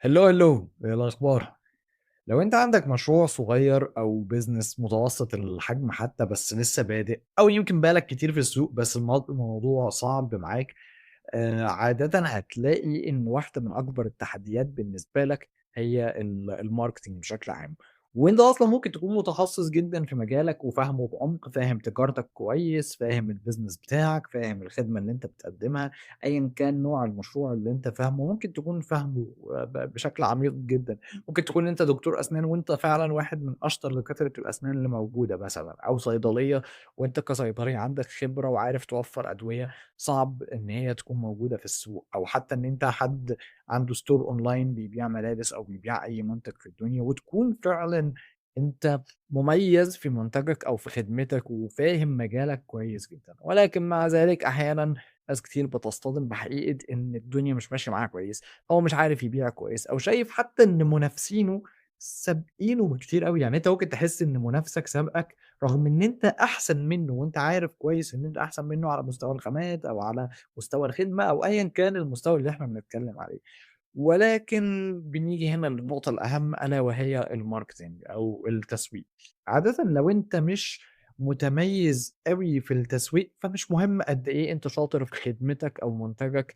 هلو هلو، ايه الاخبار؟ لو انت عندك مشروع صغير او بيزنس متوسط الحجم حتى بس لسه بادئ، او يمكن بالك كتير في السوق بس الموضوع صعب معاك. عادة هتلاقي إن واحدة من أكبر التحديات بالنسبة لك هي الماركتينج بشكل عام، وأنت أصلًا ممكن تكون متخصص جدًا في مجالك وفاهمه بعمق، فاهم تجارتك كويس، فاهم الbusiness بتاعك، فاهم الخدمة اللي أنت بتقدمها، أيًا كان نوع المشروع اللي أنت فاهمه، ممكن تكون فاهمه بشكل عميق جدًا، ممكن تكون أنت دكتور أسنان وأنت فعلًا واحد من أشطر دكاترة الأسنان اللي موجودة مثلًا، أو صيدلية وأنت كصيدلي عندك خبرة وعارف توفّر أدوية صعب إن هي تكون موجودة في السوق، أو حتى إن أنت حد عنده store online بيبيع ملابس أو بيبيع أي منتج في الدنيا، وتكون فعلًا أنت مميز في منتجك أو في خدمتك وفاهم مجالك كويس جدًا، ولكن مع ذلك أحيانًا ناس كتير بتصطدم بحقيقة إن الدنيا مش ماشية معاه كويس، هو مش عارف يبيع كويس، أو شايف حتى إن منافسينه سابقينه بكتير أوي، يعني أنت ممكن تحس إن منافسك سابقك رغم إن أنت أحسن منّه وأنت عارف كويس إن أنت أحسن منّه على مستوى الخامات أو على مستوى الخدمة أو أيًا كان المستوى اللي إحنا بنتكلّم عليه، ولكن بنيجي هنا للنقطة الأهم ألا وهي الmarketing أو التسويق. عادةً لو أنت مش متميّز أوي في التسويق، فمش مهم قد إيه أنت شاطر في خدمتك أو منتجك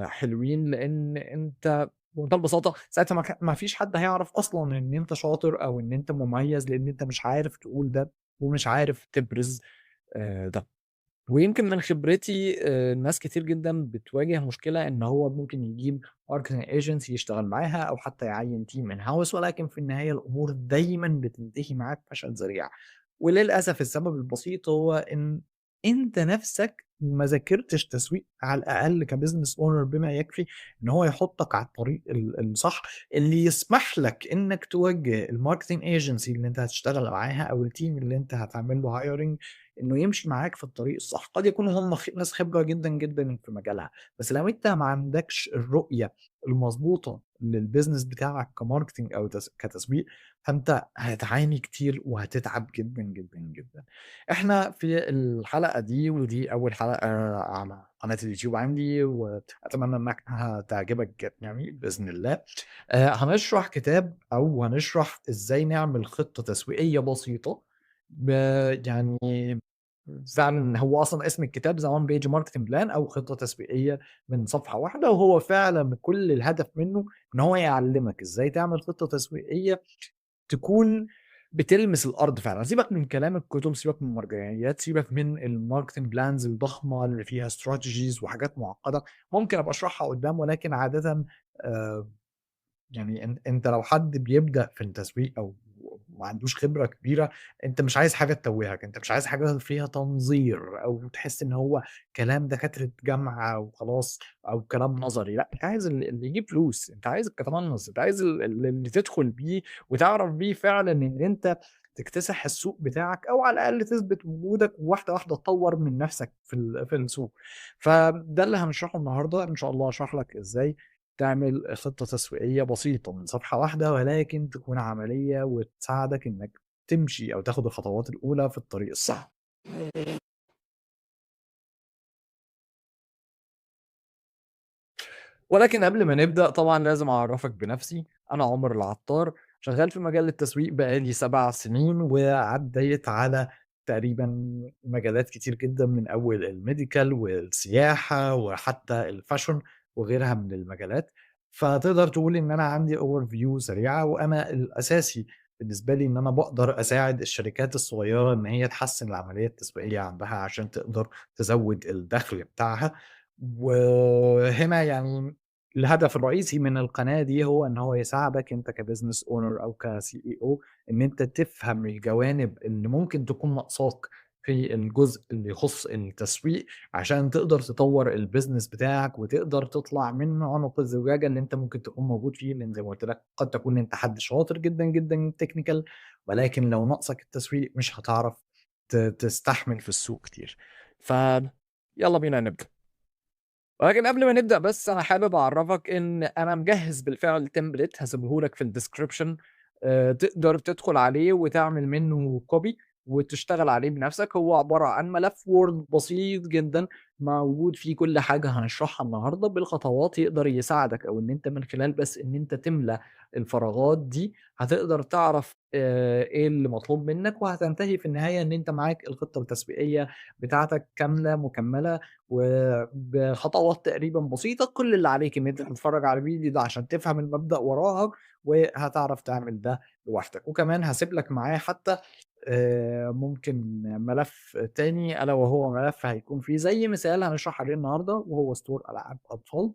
حلوين، لإن أنت بمنتهى البساطة ساعتها ما فيش حد هيعرف أصلًا إن أنت شاطر أو إن أنت مميز، لإن أنت مش عارف تقول ده ومش عارف تبرز ده. ويمكن من خبرتي ناس كتير جدًا بتواجه مشكلة إن هو ممكن يجيب marketing agency يشتغل معاها أو حتى يعيّن team in-house، ولكن في النهاية الأمور دايمًا بتنتهي معاه بفشل ذريع. وللأسف السبب البسيط هو إن أنت نَفْسك ما ذاكرتش تسويق على الأقل كbusiness owner بما يكفي إن هو يحطّك على الطريق الصح اللي يسمح لك إنّك توجّه الmarketing agency اللي أنت هتشتغل معاها أو الteam اللي أنت هتعمل له hiring إنه يمشي معاك في الطريق الصح. قد يكونوا هم ناس خبرة جدًا، جدًا في مجالها، بس لو أنت ما عندكش الرؤية المضبوطة للbusiness بتاعك كmarketing أو كتسويق، فأنت هتعاني كتير وهتتعب جدًا، جدًا، جدًا. إحنا في الحلقة دي ودي أول حلقة على قناة اليوتيوب عندي، وأتمنى إنها تعجبك يعني بإذن الله. هنشرح كتاب أو هنشرح إزاي نعمل خطة تسويقية بسيطة ب يعني فعلًا هو أصلًا اسم الكتاب The One Page Marketing Plan أو خطة تسويقية من صفحة واحدة، وهو فعلًا كل الهدف منه إن هو يعلّمك إزاي تعمل خطة تسويقية تكون بتلمس الأرض فعلًا، سيبك من كلام الكتب، سيبك من المرجعيات، سيبك من الmarketing plans الضخمة اللي فيها strategies وحاجات معقدة، ممكن أبقى أشرحها قدّام، ولكن عادةً آآ يعني أنت لو حد بيبدأ في التسويق أو ما عندوش خبرة كبيرة، أنت مش عايز حاجة تتوّهك، أنت مش عايز حاجة فيها تنظير أو تحس إن هو كلام دكاترة جامعة وخلاص أو كلام نظري، لأ، أنت عايز اللي يجيب فلوس، أنت عايز التمنّظ، أنت عايز اللي تدخل بيه وتعرف بيه فعلًا إن أنت تكتسح السوق بتاعك أو على الأقل تثبت وجودك وواحدة، واحدة تطوّر من نَفْسك في السوق. فده اللي هنشرحه النهارده، إن شاء الله هاشرح لك إزاي تعمل خطة تسويقية بسيطة من صفحة واحدة، ولكن تكون عملية وتساعدك إنك تمشي أو تاخد الخطوات الأولى في الطريق الصح. ولكن قبل ما نبدأ طبعًا لازم أعرّفك بنفسي، أنا عمر العطار، شغال في مجال التسويق بقى لي 7 سنين، وعدّيت على تقريبًا مجالات كتير جدًا من أول الMedical والسياحة وحتى الFashion وغيرها من المجالات، فتقدر تقول إن أنا عندي overview سريعة، وأنا الأساسي بالنسبة لي إن أنا باقدر أساعد الشركات الصغيرة إن هي تحسّن العملية التسويقية عندها عشان تقدر تزوّد الدخل بتاعها، وهنا يعني الهدف الرئيسي من القناة دي هو إن هو يساعدك أنت كbusiness owner أو كCEO إن أنت تفهم الجوانب اللي ممكن تكون ناقصاك في الجزء اللي يخص التسويق، عشان تقدر تطوّر الbusiness بتاعك وتقدر تطلع من عنق الزجاجة اللي أنت ممكن تكون موجود فيه، لإن زي ما قُلت لك قد تكون أنت حد شاطر جدًا، جدًا technical، ولكن لو ناقصك التسويق مش هتعرف تستحمل في السوق كتير. يالّا بينا نبدأ. ولكن قبل ما نبدأ بس أنا حابب أعرّفك إن أنا مجهّز بالفعل template هاسيبه لك في الdescription، تقدر تدخل عليه وتعمل منّه copy وتشتغل عليه بنفسك. هو عبارة عن ملف Word بسيط جدًا موجود فيه كل حاجة هنشرحها النهارده بالخطوات، يقدر يساعدك أو إن أنت من خلال بس إن أنت تملى الفراغات دي هتقدر تعرف إيه اللي مطلوب منك، وهتنتهي في النهاية إن أنت معاك الخطة التسويقية بتاعتك كاملة مكملة وبخطوات تقريبًا بسيطة. كل اللي عليك إن أنت تتفرج على الفيديو ده عشان تفهم المبدأ وراها، وهتعرف تعمل ده لوحدك. وكمان هاسيب لك معاه حتى ممكن ملف تاني، ألا وهو ملف هيكون فيه زي مثال هنشرح عليه النهارده، وهو store ألعاب أطفال.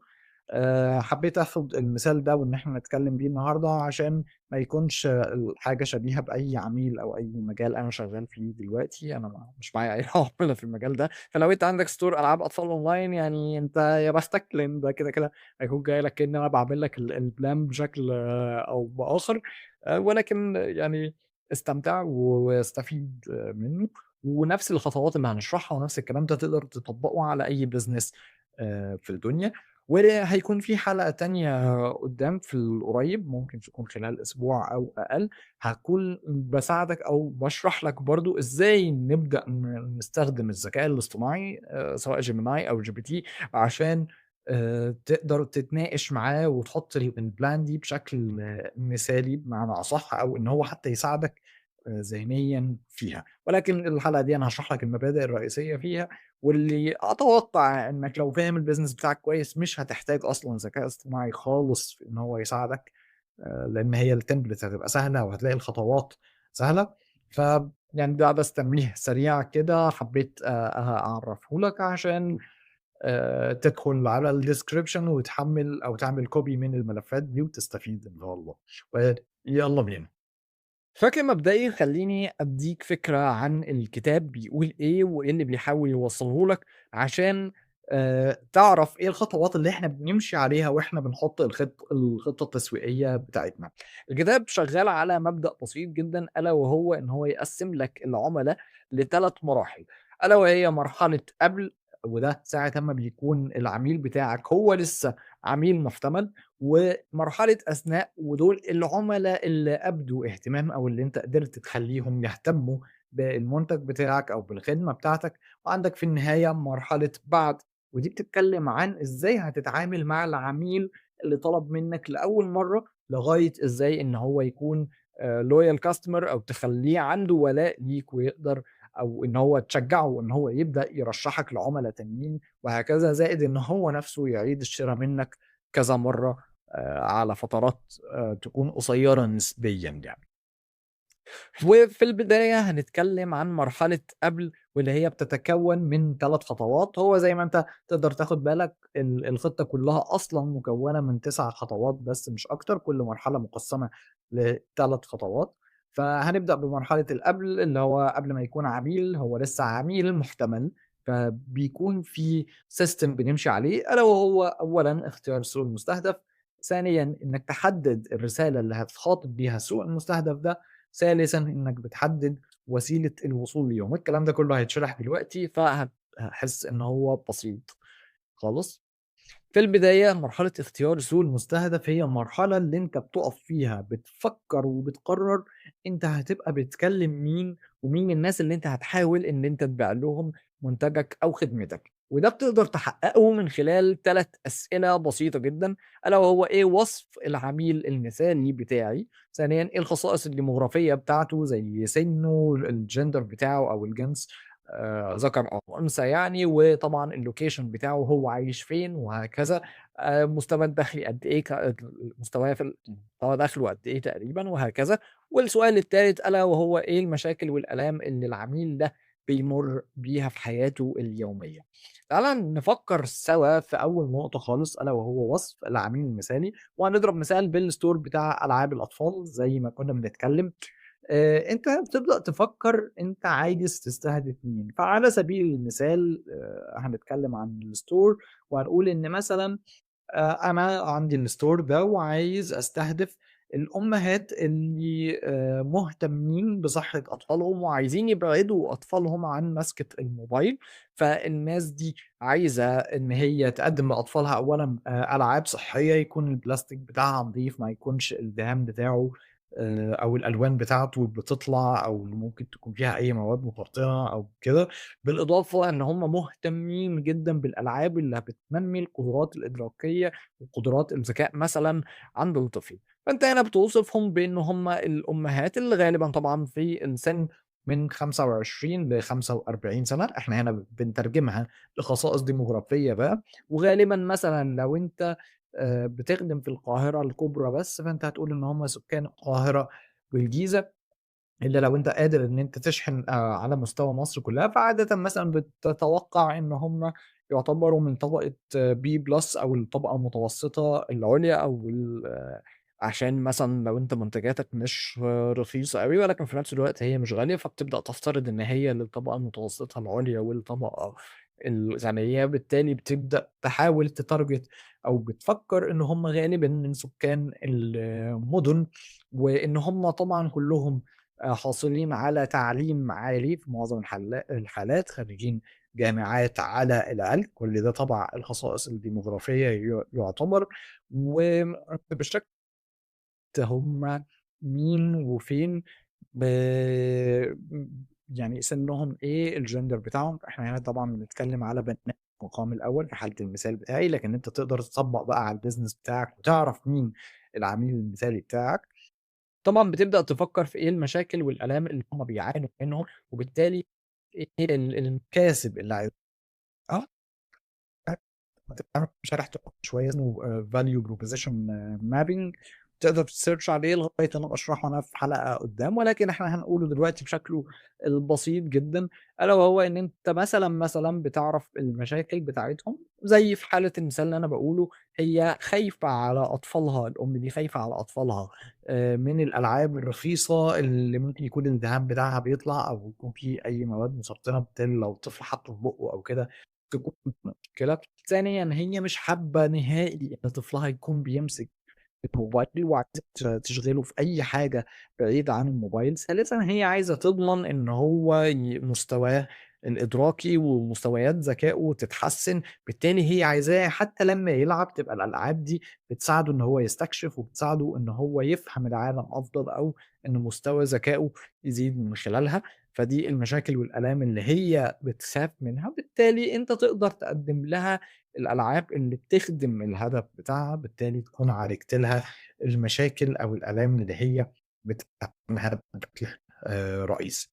حبيت آخد المثال ده وإن إحنا نتكلم بيه النهارده عشان ما يكونش الحاجة شبيهة بأي عميل أو أي مجال أنا شغال فيه دلوقتي. أنا مش معايا أي عُملا في المجال ده، فلو أنت عندك store ألعاب أطفال أونلاين يعني أنت يا بختك، لإن ده كده هيكون جاي لك كأن أنا باعمل لك الplan بشكل أو بآخر. ولكن يعني استمتع واستفيد منه، ونفس الخطوات اللي هنشرحها ونفس الكلام ده تقدر تطبّقه على أي business في الدنيا. وهيكون في حلقة تانية قدّام في القريب، ممكن تكون خلال أسبوع أو أقل، هاكون باساعدك أو باشرح لك برضه إزاي نبدأ نستخدم الذكاء الاصطناعي سواء Gemini أو GPT عشان تقدر تتناقش معاه وتحط الplan دي بشكل مثالي بمعنى أصح، أو إن هو حتى يساعدك ذهنيًا فيها. ولكن الحلقة دي أنا هاشرح لك المبادئ الرئيسية فيها، واللي أتوقع إنك لو فاهم الbusiness بتاعك كويس مش هتحتاج أصلًا ذكاء اصطناعي خالص في إن هو يساعدك، لإن هي الtemplate هتبقى سهلة وهتلاقي الخطوات سهلة. ف يعني ده بس تنويه سريع كده حبيت أعرّفه لك عشان تدخل على الdescription وتحمّل أو تعمل copy من الملفات دي وتستفيد إن شاء الله. ويالّا بينا. بشكل مبدئي خلّيني أدّيك فكرة عن الكتاب بيقول إيه، وإيه اللي بيحاول يوصّله لك عشان تعرف إيه الخطوات اللي إحنا بنمشي عليها وإحنا بنحُط الخطة التسويقية بتاعتنا. الكتاب شغّال على مبدأ بسيط جدًا، ألا وهو إن هو يقسّم لك العُملا ل3 مراحل، ألا وهي مرحلة قبل، وده ساعة أمّا بيكون العميل بتاعك هو لسه عميل محتمل، ومرحلة أثناء، ودول العُملا اللي أبدوا اهتمام أو اللي أنت قدرت تخلّيهم يهتموا بالمنتج بتاعك أو بالخدمة بتاعتك. وعندك في النهاية مرحلة بعد، ودي بتتكلم عن إزاي هتتعامل مع العميل اللي طلب منّك لأول مرّة، لغاية إزاي إن هو يكون loyal customer أو تخلّيه عنده ولاء ليك ويقدر، أو إن هو تشجّعه إن هو يبدأ يرشّحك لعُملا تانيين وهكذا، زائد إن هو نَفْسه يعيد الشِرا منّك كذا مرّة على فترات تكون قصيّرة نسبيًا يعني. وفي البداية هنتكلّم عن مرحلة قبل، واللي هي بتتكوّن من 3 خطوات. هو زي ما أنت تقدر تاخُد بالك الخطة كُلّها أصلًا مكوّنة من 9 خطوات بس مش أكتر، كل مرحلة مقسّمة ل3 خطوات. فهنبدأ بمرحلة القبل، اللي هو قبل ما يكون عميل، هو لسه عميل محتمل. فبيكون في system بنمشي عليه، ألا وهو أولًا اختيار السوق المستهدف، ثانيًا إنّك تحدد الرسالة اللي هتخاطب بيها السوق المستهدف ده، ثالثًا إنّك بتحدد وسيلة الوصول ليهم. الكلام ده كلّه هيتشرح دلوقتي، هتحس إن هو بسيط خالص. في البداية مرحلة اختيار السوق المستهدف هي المرحلة اللي أنت بتُقف فيها بتفكّر وبتقرّر أنت هتبقى بتكلّم مين، ومين الناس اللي أنت هتحاول إن أنت تبيع لهم منتجك أو خدمتك. وده بتقدر تحققه من خلال 3 أسئلة بسيطة جدًا، ألا وهو إيه وصف العميل المثالي بتاعي، ثانيًا إيه الخصائص الديموغرافية بتاعته زي سِنُّه، الgender بتاعه أو الجنس ذكر أو أنثى يعني، وطبعًا الlocation بتاعه هو عايش فين وهكذا. مستواه الدخلي قد إيه، مستواه مستوى دخله قد إيه تقريبًا وهكذا. والسؤال التالت ألا وهو إيه المشاكل والآلام اللي العميل ده بيمُر بيها في حياته اليومية. تعالَ نفكّر سوا في أول نقطة خالص، ألا وهو وصف العميل المثالي، وهنضرب مثال بالstore بتاع ألعاب الأطفال زي ما كنا بنتكلم. أنت بتبدأ تفكّر أنت عايز تستهدف مين. فعلى سبيل المثال هنتكلّم عن الstore وهنقول إن مثلًا أنا عندي الstore ده وعايز أستهدف الأمهات اللي مهتمين بصحّة أطفالهم وعايزين يبعدوا أطفالهم عن مَسكة الموبايل. فالناس دي عايزة إن هي تقدّم لأطفالها أولًا ألعاب صحّية، يكون البلاستيك بتاعها نضيف، ما يكونش الدهان بتاعه أو الألوان بتاعته بتطلع أو ممكن تكون فيها أي مواد مُخرططة أو كده، بالإضافة إن هم مهتمين جدًا بالألعاب اللي بتنمّي القدرات الإدراكية وقدرات الذكاء مثلًا عند الطفل. فأنت هنا بتوصفهم بإن هم الأمهات اللي غالبًا طبعًا في السِن من 25 ل45 سَنة، إحنا هنا بنترجمها لخصائص ديموغرافية بقى، وغالبًا مثلًا لو أنت بتخدم في القاهرة الكبرى بس، فأنت هتقول إن هم سكان القاهرة والجيزة، إلا لو أنت قادر إن أنت تشحن على مستوى مصر كلّها، فعادةً مثلًا بتتوقع إن هم يعتبروا من طبقة B+ أو الطبقة المتوسطة العُليا أو عشان مثلًا لو أنت منتجاتك مش رخيصة أوي، ولكن في نفس الوقت هي مش غالية، فبتبدأ تفترض إن هي للطبقة المتوسطة العُليا والطبقة الغنية، بالتالي بتبدأ تحاول تتارجت أو بتفكّر إن هم غالبًا من سكان المُدن، وإن هم طبعًا كلّهم حاصلين على تعليم عالي في معظم الحالات، خريجين جامعات على الأقل، كل ده تبع الخصائص الديموغرافية يُعتبر، وبالشكل هم مين وفين، ب يعني سنهم إيه، الgender بتاعهم، إحنا هنا طبعًا بنتكلم على بنات المقام الأول في حالة المثال بتاعي، لكن أنت تقدر تطبّق بقى على الbusiness بتاعك وتعرف مين العميل المثالي بتاعك. طبعًا بتبدأ تفكّر في إيه المشاكل والآلام اللي هُم بيعانوا منهم، وبالتالي إيه المكاسب اللي آه. شرحته شوية اسمه value proposition mapping، تقدر تsearch عليه لغاية أنا باشرحه أنا في حلقة قدّام، ولكن إحنا هنقوله دلوقتي بشكله البسيط جدًا، ألا وهو إن أنت مثلًا بتعرف المشاكل بتاعتهم، زي في حالة المثال اللي أنا باقوله، هي خايفة على أطفالها، الأم دي خايفة على أطفالها من الألعاب الرخيصة اللي ممكن يكون الدهان بتاعها بيطلع أو يكون في أي مواد مسرطنة، بالتالي لو الطفل حطّه في بُقّه أو كده تكون مشكلة. ثانيًا هي مش حابة نهائي إن طفلها يكون بيمسك الموبايل وعايزة تشغله في أي حاجة بعيدة عن الموبايل. ثالثًا هي عايزة تضمن إن هو مستواه الإدراكي ومستويات ذكائه تتحسّن، بالتالي هي عايزاه حتى لمّا يلعب تبقى الألعاب دي بتساعده إن هو يستكشف وبتساعده إن هو يفهم العالم أفضل أو إن مستوى ذكائه يزيد من خلالها. فدي المشاكل والآلام اللي هي بتخاف منها، بالتالي أنت تقدر تقدّم لها الألعاب اللي بتخدم الهدف بتاعها، بالتالي تكون عالجت لها المشاكل أو الآلام اللي هي بتبقى منها بشكل رئيسي.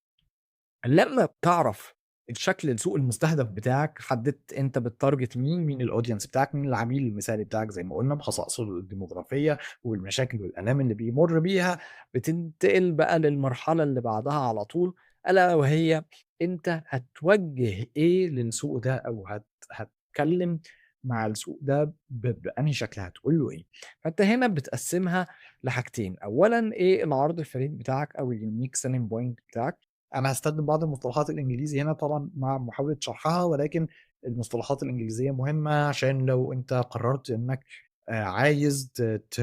لمّا بتعرف الشكل السوق المستهدف بتاعك، حددت أنت بتتارجت مين، مين الaudience بتاعك، مين العميل المثالي بتاعك زي ما قُلنا بخصائصه الديموغرافية والمشاكل والآلام اللي بيمُر بيها، بتنتقل بقى للمرحلة اللي بعدها على طول، ألا وهي أنت هتوجّه إيه للسوق ده أو هتتكلم مع السوق ده بأنهي شكل، هتقول له إيه. فأنت هنا بتقسّمها لحاجتين، أولًا إيه العرض الفريد بتاعك أو الunique selling point بتاعك. أنا هاستخدم بعض المصطلحات الإنجليزي هنا طبعًا مع محاولة شرحها، ولكن المصطلحات الإنجليزية مهمة عشان لو أنت قررت إنك عايز ت ت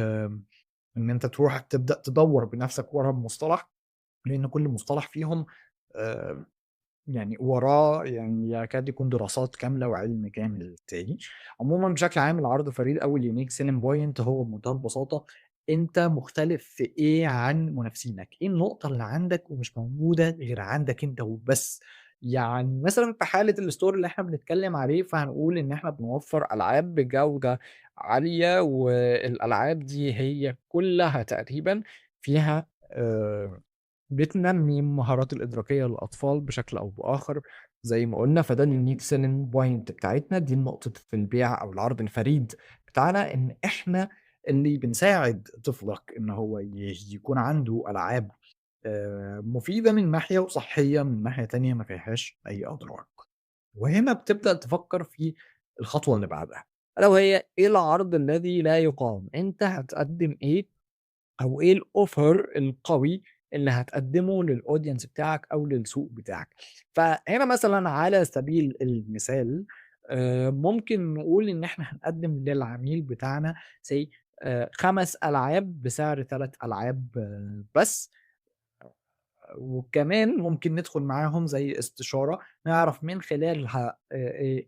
إن أنت تروح تبدأ تدوّر بنفسك ورا المصطلح، لأن كل مصطلح فيهم آآ يعني وراه يعني يكاد يكون دراسات كاملة وعلم كامل تاني. عمومًا بشكل عام العرض الفريد أو الunique selling point هو بمنتهى البساطة أنت مختلف في إيه عن منافسينك، إيه النقطة اللي عندك ومش موجودة غير عندك أنت وبس. يعني مثلًا في حالة الstore اللي إحنا بنتكلم عليه، فهنقول إن إحنا بنوفّر ألعاب بجودة عالية، والألعاب دي هي كلّها تقريبًا فيها بتنمّي المهارات الإدراكية للأطفال بشكل أو بآخر زي ما قُلنا، فده الunique selling point بتاعتنا، دي نقطة البيع أو العرض الفريد بتاعنا، إن إحنا اللي بنساعد طفلك إن هو يكون عنده ألعاب مفيدة من ناحية وصحية من ناحية تانية ما فيهاش أي أضرار. وهنا بتبدأ تفكّر في الخطوة اللي بعدها، ألا وهي إيه العرض الذي لا يُقاوم، أنت هتقدّم إيه أو إيه الoffer القوي اللي هتقدّمه للaudience بتاعك أو للسوق بتاعك. فهنا مثلًا على سبيل المثال ممكن نقول إن إحنا هنقدّم للعميل بتاعنا say 5 ألعاب بسعر 3 ألعاب بس، وكمان ممكن ندخل معاهم زي استشارة نعرف من خلالها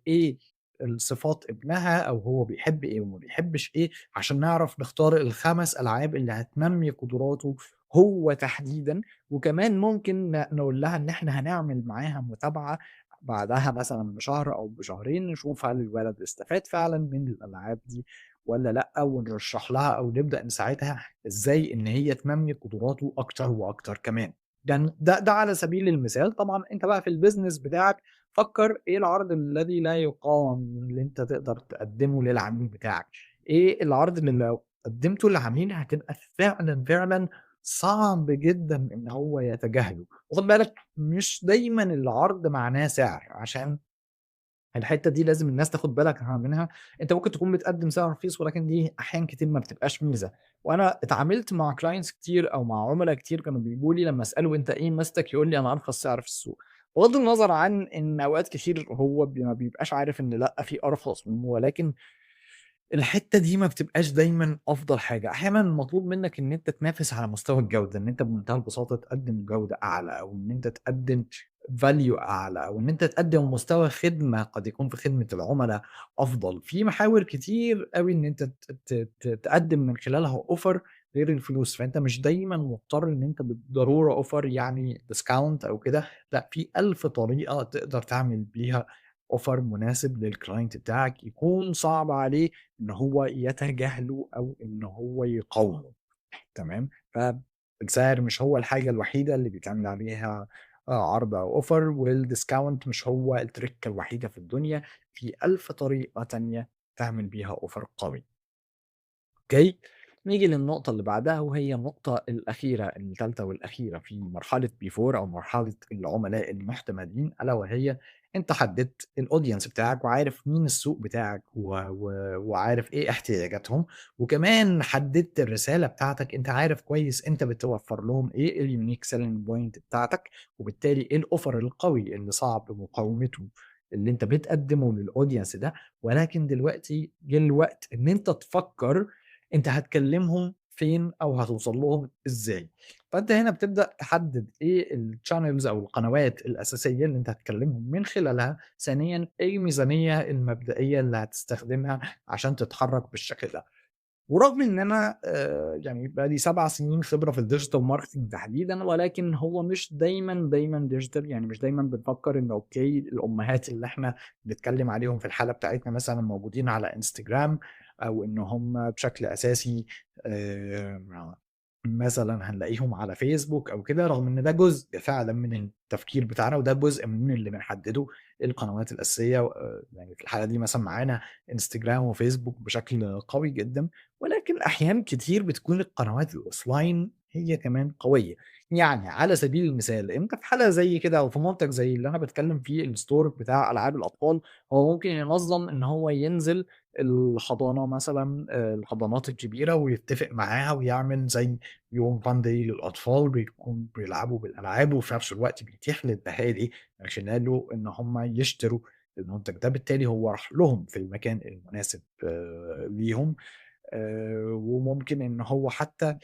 إيه الصفات ابنها أو هو بيحب إيه وما بيحبش إيه، عشان نعرف نختار ال5 ألعاب اللي هتنمّي قدراته هو تحديدًا، وكمان ممكن نقول لها إن إحنا هنعمل معاها متابعة بعدها مثلًا بشهر أو بشهرين، نشوف هل الولد استفاد فعلًا من الألعاب دي والّا لأ، ونرشّح لها أو نبدأ نساعدها إزاي إن هي تنمّي قدراته أكتر وأكتر كمان. يعني ده على سبيل المثال. طبعًا أنت بقى في الbusiness بتاعك فكّر إيه العرض الذي لا يُقاوم اللي أنت تقدر تقدّمه للعميل بتاعك، إيه العرض اللي لو قدّمته للعميل هتبقى فعلًا، فعلًا صعب جدًا إن هو يتجاهله. وخُد بالك مش دايمًا العرض معناه سعر، عشان الحتّة دي لازم الناس تاخد بالها منها. أنت ممكن تكون بتقدّم سعر رخيص ولكن دي أحيان كتير ما بتبقاش ميزة. وأنا اتعاملت مع clients كتير أو مع عُملا كتير كانوا بييجوا لي لمّا أسأله أنت إيه ميزتك، يقول لي أنا أرخص سعر في السوق. بغض النظر عن إن أوقات كتير هو ما بيبقاش عارف إن لأ، في أرخص منه، ولكن الحتّة دي ما بتبقاش دايمًا أفضل حاجة. أحيانًا مطلوب منّك إن أنت تنافس على مستوى الجودة، إن أنت بمنتهى البساطة تقدّم جودة أعلى أو إن أنت تقدّم value أعلى أو إن أنت تقدّم مستوى خدمة قد يكون في خدمة العملا أفضل. في محاور كتير أوي إن أنت ت ت ت تقدّم من خلالها offer غير الفلوس. فأنت مش دايمًا مضطر إن أنت بالضرورة offer يعني discount أو كده، لأ، في ألف طريقة تقدر تعمل بيها offer مناسب للclient بتاعك يكون صعب عليه إن هو يتجاهله أو إن هو يقاومه. تمام. فالسعر مش هو الحاجة الوحيدة اللي بيتعمل عليها عرض أو offer، والdiscount مش هو الترِكّة الوحيدة في الدنيا. في ألف طريقة تانية تعمل بيها offer قوي. أوكي. نيجي للنقطة اللي بعدها وهي النقطة الأخيرة، التالتة والأخيرة في مرحلة before أو مرحلة العملاء المحتملين، ألا وهي أنت حددت الaudience بتاعك وعارف مين السوق بتاعك وعارف إيه احتياجاتهم، وكمان حددت الرسالة بتاعتك. أنت عارف كويس أنت بتوفّر لهم إيه الunique selling point بتاعتك، وبالتالي إيه الoffer القوي اللي صعب مقاومته اللي أنت بتقدّمه للaudience ده. ولكن دلوقتي جه الوقت إن أنت تفكّر أنت هتكلّمهم فين أو هتوصل لهم إزاي. فأنت هنا بتبدأ تحدد إيه الchannels أو القنوات الأساسية اللي أنت هتكلّمهم من خلالها. ثانيًا، إيه الميزانية المبدئية اللي هتستخدمها عشان تتحرّك بالشكل ده. ورغم إن أنا يعني بقى لي 7 سنين خبرة في الdigital marketing تحديدًا، ولكن هو مش دايمًا، دايمًا digital. يعني مش دايمًا بنفكّر إن أوكي الأمهات اللي إحنا بنتكلّم عليهم في الحالة بتاعتنا مثلًا موجودين على Instagram أو إن هم بشكل أساسي مثلًا هنلاقيهم على فيسبوك أو كده، رغم إن ده جزء فعلًا من التفكير بتاعنا وده جزء من اللي بنحدّده القنوات الأساسية. يعني في الحالة دي مثلًا معانا Instagram وفيسبوك بشكل قوي جدًا. ولكن أحيان كتير بتكون القنوات الoffline هي كمان قوية. يعني على سبيل المثال، أنت في حالة زي كده أو في منتج زي اللي أنا باتكلم فيه الstore بتاع ألعاب الأطفال، هو ممكن ينظّم إن هو ينزل الحضانة مثلًا، الحضانات الكبيرة ويتفق معاها ويعمل زي يوم fun day للأطفال بيكون بيلعبوا بالألعاب وفي نفس الوقت بيتيح للأهالي من خلاله إن هم يشتروا المنتج ده. بالتالي هو راح لهم في المكان المناسب ليهم. وممكن إن هو حتى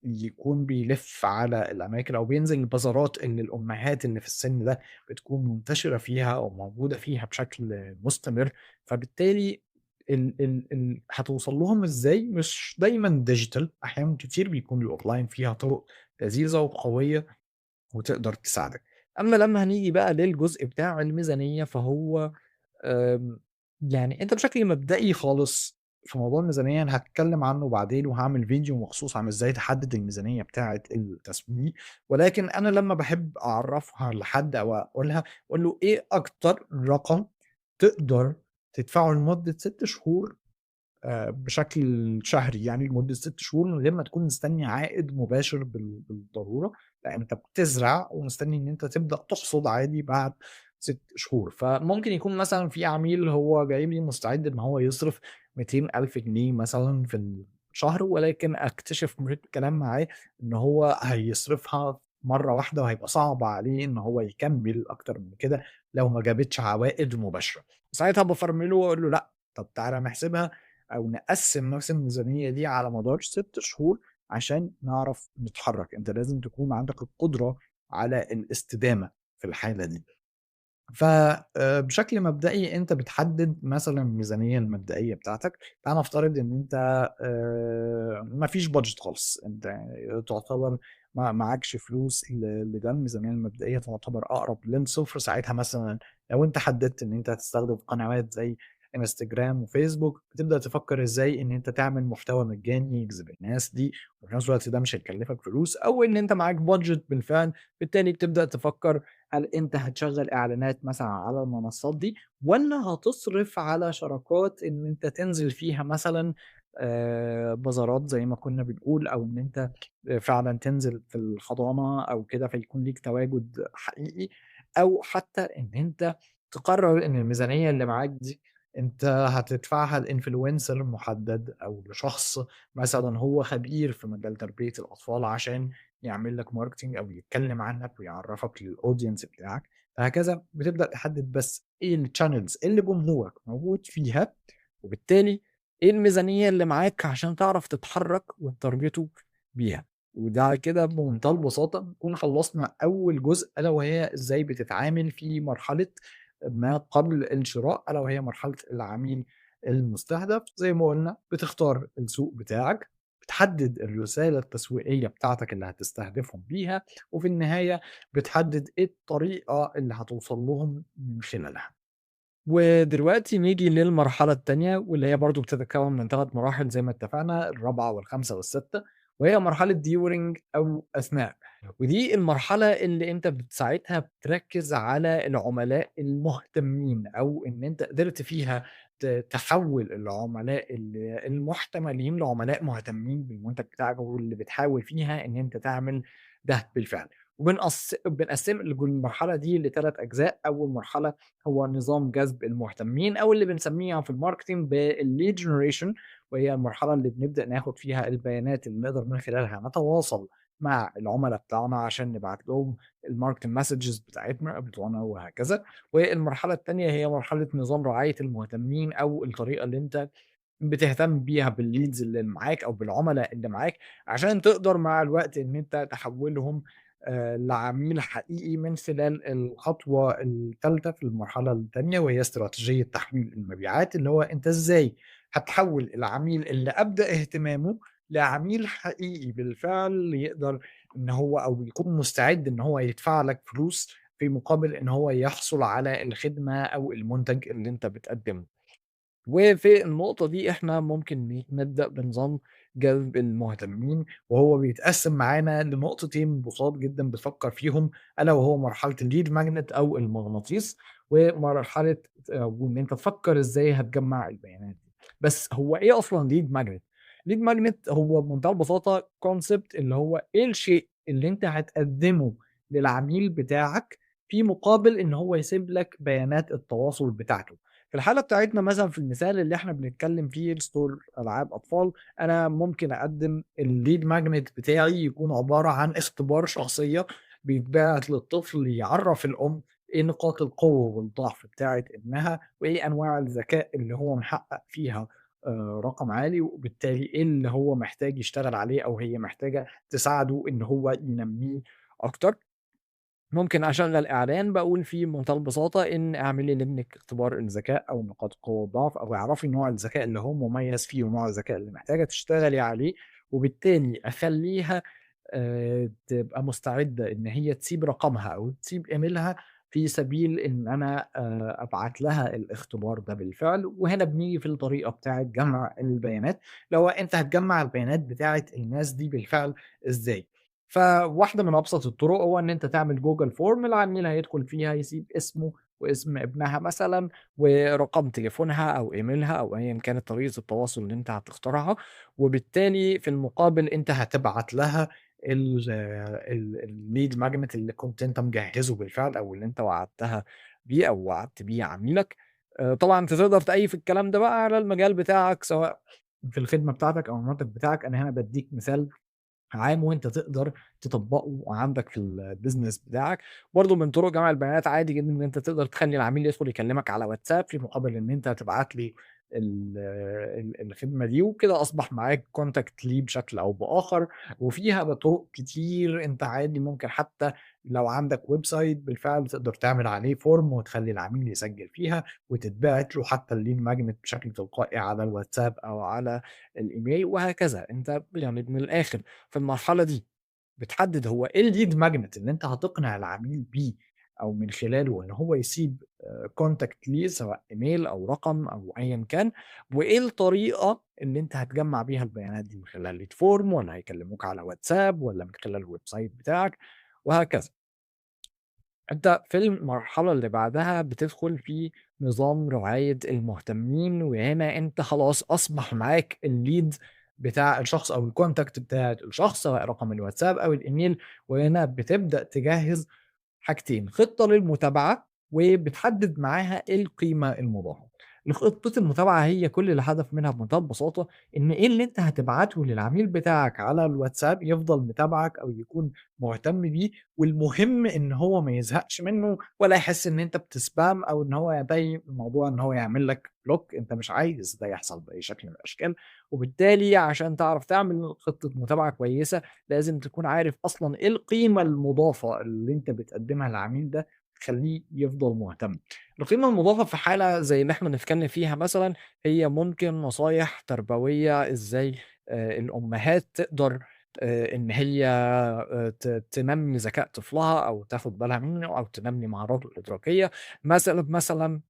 يكون بيلِف على الأماكن أو بينزل البازارات اللي الأمهات اللي في السن ده بتكون منتشرة فيها أو موجودة فيها بشكل مستمر. فبالتالي هتوصل لهم إزاي؟ مش دايمًا digital. أحيانًا كتير بيكون الoffline فيها طرق لذيذة وقوية وتقدر تساعدك. أمّا لمّا هنيجي بقى للجزء بتاع الميزانية فهو آمم، يعني أنت بشكل مبدئي خالص في موضوع الميزانية أنا هاتكلم عنه بعدين وهاعمل فيديو مخصوص عن إزاي تحدد الميزانية بتاعة التسويق. ولكن أنا لمّا باحب أعرّفها لحد أو أقولها، أقول له إيه أكتر رقم تقدر تدفعه لمدة 6 شهور بشكل شهري، يعني لمدة 6 شهور من غير ما تكون مستني عائد مباشر بالضرورة. لأ، أنت بتزرع ومستني إن أنت تبدأ تحصد عادي بعد 6 شهور. فممكن يكون مثلًا في عميل هو جاي لي مستعد إن هو يصرف 200,000 جنيه مثلًا في الشهر، ولكن أكتشف من الكلام معاه إن هو هيصرفها مرة واحدة وهيبقى صعب عليه إن هو يكمّل أكتر من كده لو ما جابتش عوائد مباشرة. ساعتها بافرمله وأقول له لأ، طب تعالَ نحسبها أو نقسّم نفس الميزانية دي على مدار 6 شهور عشان نعرف نتحرّك. أنت لازم تكون عندك القدرة على الاستدامة في الحالة دي. ف بشكل مبدئي أنت بتحدد مثلًا الميزانية المبدئية بتاعتك. تعالَ نفترض إن أنت ما فيش budget خالص، أنت تعتبر معاكش فلوس لده، الميزانية المبدئية تعتبر أقرب للصفر. ساعتها مثلًا لو أنت حددت إن أنت هتستخدم قنوات زي إنستجرام وفيسبوك، بتبدأ تفكر إزاي إن أنت تعمل محتوى مجاني يجذب الناس دي، وفي نفس الوقت ده مش هيكلفك فلوس، أو إن أنت معاك budget بالفعل. بالتالي بتبدأ تفكر هل أنت هتشغّل إعلانات مثلًا على المنصات دي، والّا هتصرف على شراكات إن أنت تنزل فيها مثلًا بازارات زي ما كنا بنقول، أو إن أنت فعلًا تنزل في الحضانة أو كده فيكون ليك تواجد حقيقي، أو حتى إن أنت تقرر إن الميزانية اللي معاك دي أنت هتدفعها لinfluencer مُحدد أو لشخص مثلًا هو خبير في مجال تربية الأطفال عشان يعمل لك marketing أو يتكلم عنك ويعرّفك للaudience بتاعك. فهكذا بتبدأ تحدد بس إيه الchannels اللي جمهورك موجود فيها، وبالتالي إيه الميزانية اللي معاك عشان تعرف تتحرّك وتتارجته بيها. وده كده بمنتهى البساطة نكون خلّصنا أول جزء، ألا وهي إزاي بتتعامل في مرحلة ما قبل الشراء، ألا وهي مرحلة العميل المستهدف. زي ما قُلنا بتختار السوق بتاعك، بتحدد الرسالة التسويقية بتاعتك اللي هتستهدفهم بيها، وفي النهاية بتحدد إيه الطريقة اللي هتوصل لهم من خلالها. ودلوقتي نيجي للمرحلة التانية، واللي هي برضه بتتكوّن من 3 مراحل زي ما اتفقنا، الرابعة والخامسة والسادسة، وهي مرحلة during أو أثناء. ودي المرحلة اللي أنت ساعتها بتركّز على العملاء المهتمين، أو إن أنت قدرت فيها تحوّل العملاء المحتملين لعملاء مهتمين بالمنتج بتاعك، واللي بتحاول فيها إن أنت تعمل ده بالفعل. بنقسّم المرحلة دي ل3 أجزاء. أول مرحلة هو نظام جذب المهتمين، أو اللي بنسميها في الmarketing بالlead generation، وهي المرحلة اللي بنبدأ ناخد فيها البيانات اللي نقدر من خلالها نتواصل مع العملا بتوعنا عشان نبعت لهم الmarketing messages بتوعنا وهكذا. والمرحلة التانية هي مرحلة نظام رعاية المهتمين، أو الطريقة اللي أنت بتهتم بيها بالleads اللي معاك أو بالعملا اللي معاك، عشان تقدر مع الوقت إن أنت تحوّلهم لعميل حقيقي من خلال الخطوة التالتة في المرحلة التانية، وهي استراتيجية تحويل المبيعات، اللي هو أنت إزاي هتحوّل العميل اللي أبدأ اهتمامه لعميل حقيقي بالفعل يقدر إن هو أو يكون مستعد إن هو يدفع لك فلوس في مقابل إن هو يحصل على الخدمة أو المنتج اللي أنت بتقدّمه. وفي النقطة دي إحنا ممكن نبدأ بنظام جذب المهتمين، وهو بيتقسّم معانا لنقطتين بساط جدًا بنفكّر فيهم، ألا وهو مرحلة الlead magnet أو المغناطيس، ومرحلة وإن أنت تفكّر إزاي هتجمّع البيانات دي. بس هو إيه أصلًا lead magnet؟ lead magnet هو بمنتهى البساطة concept اللي هو إيه الشيء اللي أنت هتقدّمه للعميل بتاعك في مقابل إن هو يسيب لك بيانات التواصل بتاعته. في الحالة بتاعتنا مثلًا في المثال اللي إحنا بنتكلم فيه store ألعاب أطفال، أنا ممكن أقدّم الlead magnet بتاعي يكون عبارة عن اختبار شخصية بيتبعت للطفل يعرّف الأم إيه نقاط القوة والضعف بتاعة ابنها، وإيه أنواع الذكاء اللي هو محقق فيها رقم عالي، وبالتالي إيه اللي هو محتاج يشتغل عليه أو هي محتاجة تساعده إن هو ينمّيه أكتر. ممكن عشان الإعلان باقول فيه بمنتهى البساطة إن اعملي لابنِك اختبار الذكاء أو نقاط القوة والضعف، أو اعرفي نوع الذكاء اللي هو مميز فيه ونوع الذكاء اللي محتاجة تشتغلي عليه، وبالتالي أخلّيها تبقى مستعدة إن هي تسيب رقمها أو تسيب إيميلها في سبيل إن أنا أبعت لها الاختبار ده بالفعل. وهنا بنيجي في الطريقة بتاعة جمع البيانات، اللي هو أنت هتجمّع البيانات بتاعة الناس دي بالفعل إزاي؟ فواحدة من أبسط الطرق هو إن أنت تعمل Google form، العميل هيدخل فيها يسيب اسمه واسم ابنها مثلًا، ورقم تليفونها أو إيميلها أو أيًا كانت طريقة التواصل اللي أنت هتختارها، وبالتالي في المقابل أنت هتبعت لها الlead magnet اللي كنت أنت مجهّزه بالفعل، أو اللي أنت وعدتها بيه أو وعدت بيه عميلك. طبعًا أنت تقدر تقيّف الكلام ده بقى على المجال بتاعك، سواء في الخدمة بتاعتك أو المنتج بتاعك. أنا هنا بادّيك مثال عام وأنت تقدر تطبّقه عندك في الbusiness بتاعك. برضه من طرق جمع البيانات عادي جدًا إن أنت تقدر تخلّي العميل يدخل يكلمك على واتساب في مقابل إن أنت تبعت لي الخدمة دي، وكده أصبح معاك contact ليه بشكل أو بآخر. وفيها طرق كتير، أنت عادي ممكن حتى لو عندك website بالفعل تقدر تعمل عليه form وتخلّي العميل يسجّل فيها، وتتبعت له حتى الlead magnet بشكل تلقائي على الواتساب أو على الإيميل وهكذا. أنت يعني من الآخر في المرحلة دي بتحدد هو إيه الlead magnet اللي أنت هتقنع العميل بيه أو من خلاله إن هو يسيب contact ليه، سواء إيميل أو رقم أو أيًا كان، وإيه الطريقة اللي أنت هتجمّع بيها البيانات دي، من خلال lead form والّا هيكلموك على واتساب والّا من خلال الwebsite بتاعك وهكذا. أنت في المرحلة اللي بعدها بتدخل في نظام رعاية المهتمين، وهنا أنت خلاص أصبح معاك الlead بتاع الشخص أو الcontact بتاعة الشخص، سواء رقم الواتساب أو الإيميل. وهنا بتبدأ تجهّز حاجتين: خطة للمتابعة، وبتحدد معاها إيه القيمة المضافة. خطة المتابعة هي كل الهدف منها بمنتهى البساطة إن إيه اللي أنت هتبعته للعميل بتاعك على الواتساب يفضل متابعك أو يكون مهتم بيه، والمهم إن هو ما يزهقش منه ولا يحس إن أنت بتسبام، أو إن هو يبين الموضوع إن هو يعمل لك بلوك. أنت مش عايز ده يحصل بأي شكل من الأشكال. وبالتالي عشان تعرف تعمل خطة متابعة كويسة لازم تكون عارف أصلًا إيه القيمة المضافة اللي أنت بتقدّمها للعميل ده تخلّيه يفضل مهتم. القيمة المضافة في حالة زي اللي إحنا بنتكلم فيها مثلًا هي ممكن نصايح تربوية، إزاي الأمهات تقدر إن هي تنمّي ذكاء طفلها أو تاخد بالها منه أو تنمّي مهاراته الإدراكية. مثلًا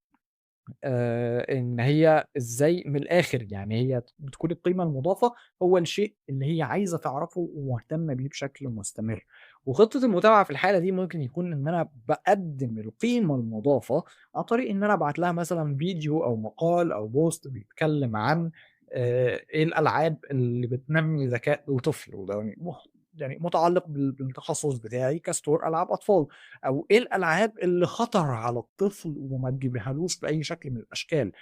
إن هي إزاي من الآخر، يعني هي بتكون القيمة المضافة هو الشيء اللي هي عايزة تعرفه ومهتمة بيه بشكل مستمر. وخطة المتابعة في الحالة دي ممكن يكون إن أنا باقدّم القيمة المضافة عن طريق إن أنا أبعت لها مثلًا فيديو أو مقال أو بوست بيتكلم عن إيه الألعاب اللي بتنمّي ذكاء الطفل، وده يعني متعلق بالتخصص بتاعي كstore ألعاب أطفال. أو إيه الألعاب اللي خطر على الطفل وما تجيبيهالوش بأي شكل من الأشكال.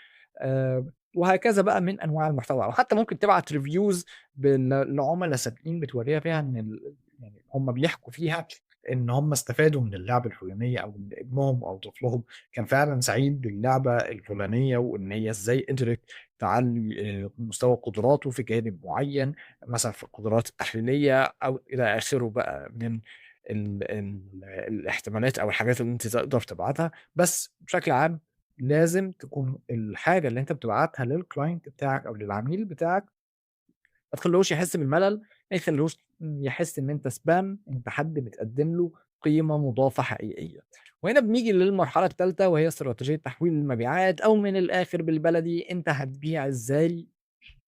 وهكذا بقى من أنواع المحتوى. أو حتى ممكن تبعت reviews لعُملا سابقين بتورّيها فيها إن يعني هم بيحكوا فيها إن هم استفادوا من اللعبة الفلانية، أو إن ابنهم أو طفلهم كان فعلًا سعيد باللعبة الفلانية، وإن هي إزاي قدرت تعلّي مستوى قدراته في جانب معيّن، مثلًا في القدرات التحليلية أو إلى آخره بقى من الاحتمالات أو الحاجات اللي أنتِ تقدر تبعتها. بس بشكل عام لازم تكون الحاجة اللي أنت بتبعتها للclient بتاعك أو للعميل بتاعك ما تخلّيهوش يحس بالملل، ما يخلّيهوش يحس إن أنت spam، أنت حد بتقدّم له قيمة مضافة حقيقية. وهنا بنيجي للمرحلة التالتة وهي استراتيجية تحويل المبيعات، أو من الآخر بالبلدي أنت هتبيع إزاي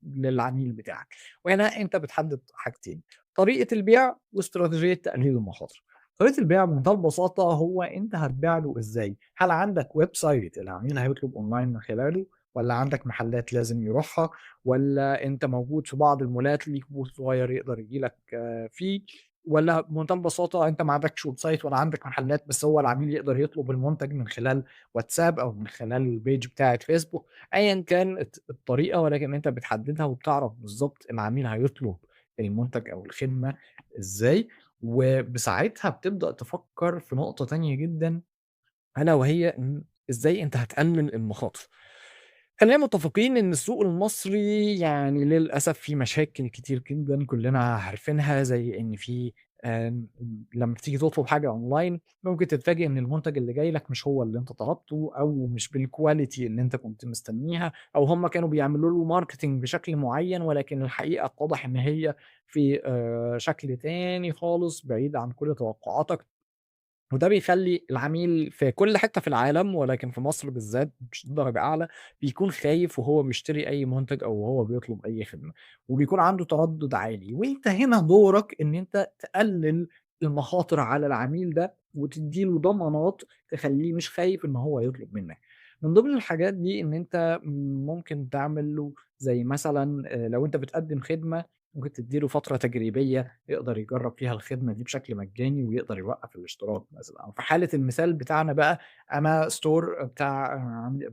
للعميل بتاعك. وهنا أنت بتحدد حاجتين: طريقة البيع واستراتيجية تقليل المخاطر. طريقة البيع بمنتهى البساطة هو أنت هتبيع له إزاي؟ هل عندك ويب سايت العميل هيطلب أونلاين من خلاله، والّا عندك محلات لازم يروحها، والّا أنت موجود في بعض المولات ليك booth صغير يقدر ييجي لك فيه، والّا بمنتهى البساطة أنت ما عندكش ويب سايت ولا عندك محلات، بس هو العميل يقدر يطلب المنتج من خلال واتساب أو من خلال الpage بتاعة فيسبوك. أيًا كان الطريقة، ولكن أنت بتحددها وبتعرف بالضبط العميل هيطلب المنتج أو الخدمة إزاي. وبساعتها بتبدأ تفكّر في نقطة تانية جدًا، ألا وهي إن إزاي أنت هتقلل المخاطر. خلّينا متفقين إن السوق المصري يعني للأسف فيه مشاكل كتير جدًا كلّنا عارفينها، زي إن في آمم، لمّا بتيجي تطلب حاجة أونلاين ممكن تتفاجئ إن المنتج اللي جاي لك مش هو اللي أنت طلبته، أو مش بالquality اللي أنت كنت مستنيها، أو هم كانوا بيعملوا له marketing بشكل معيّن، ولكن الحقيقة اتضح إن هي في شكل تاني خالص بعيد عن كل توقعاتك. وده بيخلّي العميل في كل حتّة في العالم، ولكن في مصر بالذات بدرجة أعلى، بيكون خايف وهو بيشتري أي منتج أو وهو بيطلب أي خدمة، وبيكون عنده تردُّد عالي. وأنت هنا دورك إن أنت تقلل المخاطر على العميل ده، وتدّي له ضمانات تخلّيه مش خايف إن هو يطلب منّك. من ضمن الحاجات دي إن أنت ممكن تعمل له زي مثلًا لو أنت بتقدّم خدمة ممكن تدّي له فترة تجريبية يقدر يجرّب فيها الخدمة دي بشكل مجاني ويقدر يوقّف الاشتراك مثلًا. أو في حالة المثال بتاعنا بقى، أنا store بتاع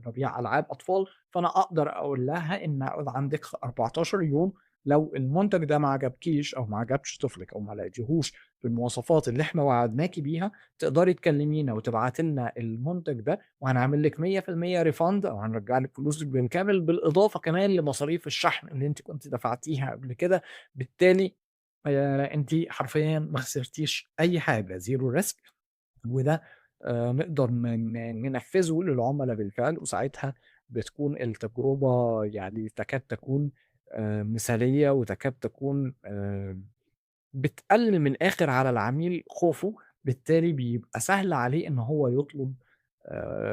بابيع ألعاب أطفال، فأنا أقدر أقول لها إن عندِك 14 يوم لو المنتج ده ما عجبكيش أو ما عجبش طفلِك أو ما لقيتيهوش بالمواصفات اللي إحنا وعدناكِ بيها، تقدري تكلمينا وتبعتي لنا المنتج ده، وهنعمل لِك 100% refund أو هنرجّع لِك فلوسِك بالكامل، بالإضافة كمان لمصاريف الشحن اللي أنتِ كنتِ دفعتيها قبل كده. بالتالي أنتِ حرفيًا ما خسرتيش أي حاجة، zero risk. وده نقدر ننفّذه للعُملا بالفعل، وساعتها بتكون التجربة يعني تكاد تكون مثالية، وتكاد تكون بتقلل من الآخر على العميل خوفه، بالتالي بيبقى سهل عليه إن هو يطلب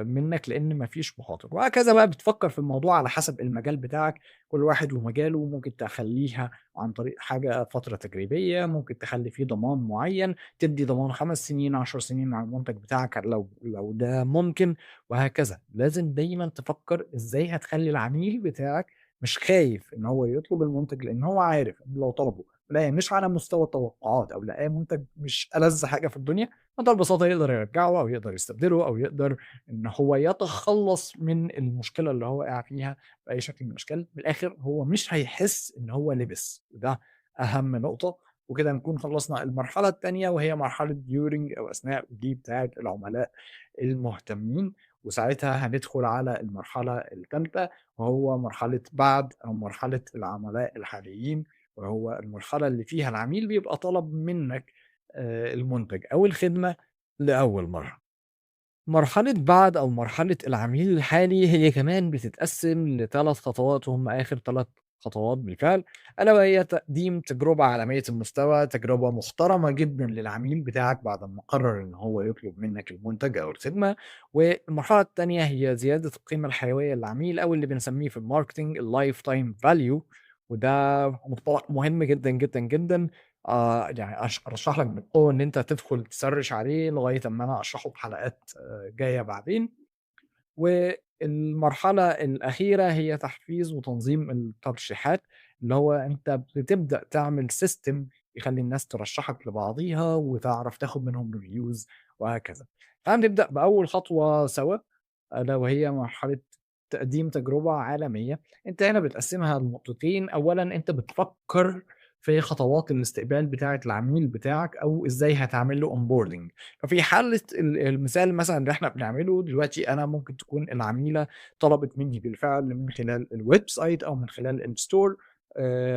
منّك لإن ما فيش مخاطر، وهكذا بقى بتفكّر في الموضوع على حسب المجال بتاعك، كل واحد ومجاله، ممكن تخلّيها عن طريق حاجة فترة تجريبية، ممكن تخلّي في ضمان معيّن، تدّي ضمان 5 سنين، 10 سنين على المنتج بتاعك لو ده ممكن، وهكذا. لازم دايمًا تفكّر إزاي هتخلّي العميل بتاعك مش خايف إن هو يطلب المنتج، لإن هو عارف إن لو طلبه لقاه مش على مستوى التوقعات أو لقاه منتج مش ألذ حاجة في الدنيا، بمنتهى البساطة يقدر يرجّعه أو يقدر يستبدله أو يقدر إن هو يتخلّص من المشكلة اللي هو وقع فيها بأي شكل من الأشكال. من الآخر هو مش هيحس إن هو لبس، وده أهم نقطة. وكده نكون خلّصنا المرحلة التانية وهي مرحلة during أو أثناء دي بتاعة العملاء المهتمين، وساعتها هندخل على المرحلة التالتة وهو مرحلة بعد أو مرحلة العملاء الحاليين، وهو المرحلة اللي فيها العميل بيبقى طلب منّك المنتج أو الخدمة لأول مرّة. مرحلة بعد أو مرحلة العميل الحالي هي كمان بتتقسّم ل3 خطوات وهم آخر 3 خطوات بالفعل، ألا وهي تقديم تجربة عالمية المستوى، تجربة محترمة جدًا للعميل بتاعك بعد أمّا قرر إن هو يطلب منّك المنتج أو الخدمة، والمرحلة التانية هي زيادة القيمة الحيوية للعميل أو اللي بنسميه في الmarketing الlifetime value، وده مصطلح مهم جدًا، جدًا، جدًا. يعني أرشّح لك بقوة إن أنت تدخل تسرِّش عليه لغاية أمّا أنا أشرحه في حلقات جاية بعدين. والمرحلة الأخيرة هي تحفيز وتنظيم الترشيحات، اللي هو أنت بتبدأ تعمل system يخلّي الناس ترشّحك لبعضيها وتعرف تاخد منهم reviews وهكذا. فهنبدأ بأول خطوة سوا، ألا وهي مرحلة تقديم تجربة عالمية. أنت هنا بتقسّمها لنقطتين، أولًا أنت بتفكّر في خطوات الاستقبال بتاعة العميل بتاعك أو إزاي هتعمل له onboarding. ففي حالة المثال مثلًا اللي إحنا بنعمله دلوقتي، أنا ممكن تكون العميلة طلبت منّي بالفعل من خلال الwebsite أو من خلال الstore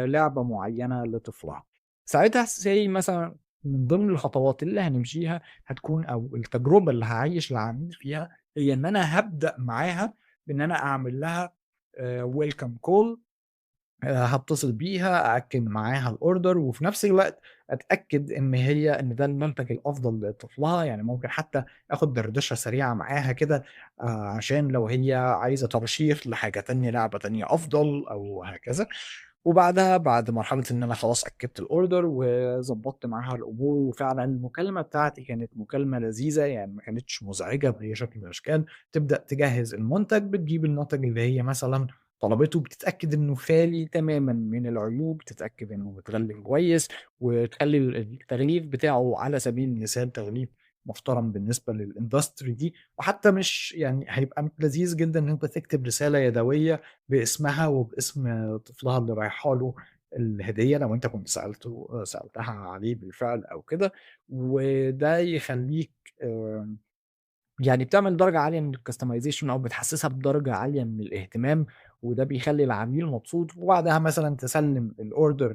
لعبة معيّنة لطفلها. ساعتها say مثلًا من ضمن الخطوات اللي هنمشيها هتكون أو التجربة اللي هاعيّش العميل فيها هي إن أنا هابدأ معاها بإن أنا أعمل لها welcome call. هاتصل بيها، أأكد معاها الorder وفي نفس الوقت أتأكد إن ده المنتج الأفضل لطفلها، يعني ممكن حتى آخد دردشة سريعة معاها كده عشان لو هي عايزة ترشيح لحاجة تانية، لعبة تانية أفضل أو هكذا. وبعدها بعد مرحلة إن أنا خلاص أكدت الorder وضبطت معاها الأمور، وفعلًا المكالمة بتاعتي كانت مكالمة لذيذة، يعني ما كانتش مزعجة بأي شكل من الأشكال. تبدأ تجهّز المنتج، بتجيب الناتج اللي هي مثلًا طلبته، بتتأكد إنه خالي تمامًا من العيوب، تتأكد إنه متغلف كويس، وتخلّي التغليف بتاعه على سبيل المثال تغليف محترم بالنسبة للindustry دي، وحتى مش يعني هيبقى لذيذ جدًا إن أنت تكتب رسالة يدوية باسمها وباسم طفلها اللي رايحة له الهدية لو أنت كنت سألتها عليه بالفعل أو كده، وده يخلّيك يعني بتعمل درجة عالية من الcustomization أو بتحسّسها بدرجة عالية من الاهتمام، وده بيخلّي العميل مبسوط، وبعدها مثلًا تسلِّم الorder